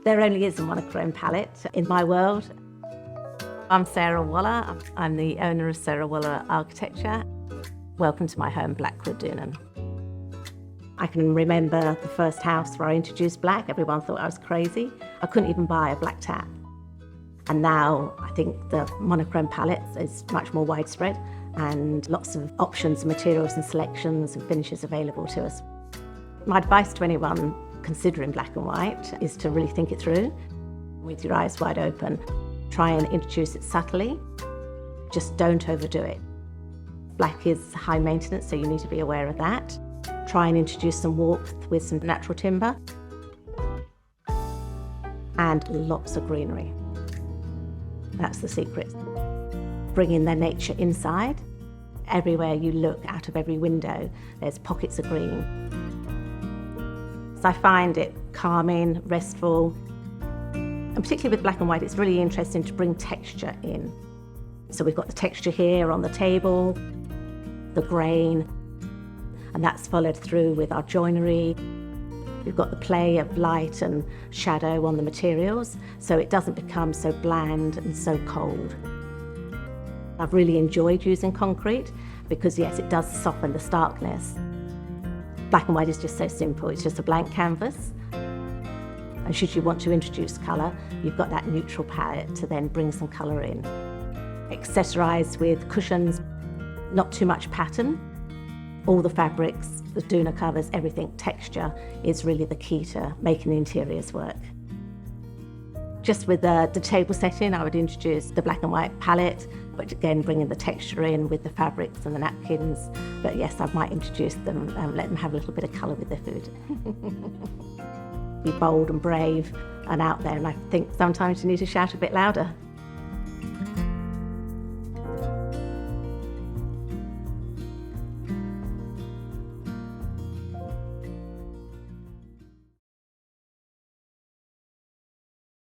There only is a monochrome palette in my world. I'm Sarah Waller. I'm the owner of Sarah Waller Architecture. Welcome to my home, Blackwood Doonan. I can remember the first house where I introduced black. Everyone thought I was crazy. I couldn't even buy a black tap. And now I think the monochrome palette is much more widespread and lots of options, materials and selections and finishes available to us. My advice to anyone considering black and white is to really think it through with your eyes wide open. Try and introduce it subtly. Just don't overdo it. Black is high maintenance, so you need to be aware of that. Try and introduce some warmth with some natural timber and lots of greenery. That's the secret. Bring in the nature inside. Everywhere you look, out of every window, there's pockets of green. So I find it calming, restful, and particularly with black and white, it's really interesting to bring texture in. So we've got the texture here on the table, the grain, and that's followed through with our joinery. We've got the play of light and shadow on the materials, so it doesn't become so bland and so cold. I've really enjoyed using concrete because, yes, it does soften the starkness. Black and white is just so simple. It's just a blank canvas. And should you want to introduce colour, you've got that neutral palette to then bring some colour in. Accessorise with cushions, not too much pattern. All the fabrics, the doona covers, everything, texture is really the key to making the interiors work. Just with the table setting, I would introduce the black and white palette, but again, bringing the texture in with the fabrics and the napkins. But yes, I might introduce them and let them have a little bit of colour with their food. Be bold and brave and out there, and I think sometimes you need to shout a bit louder.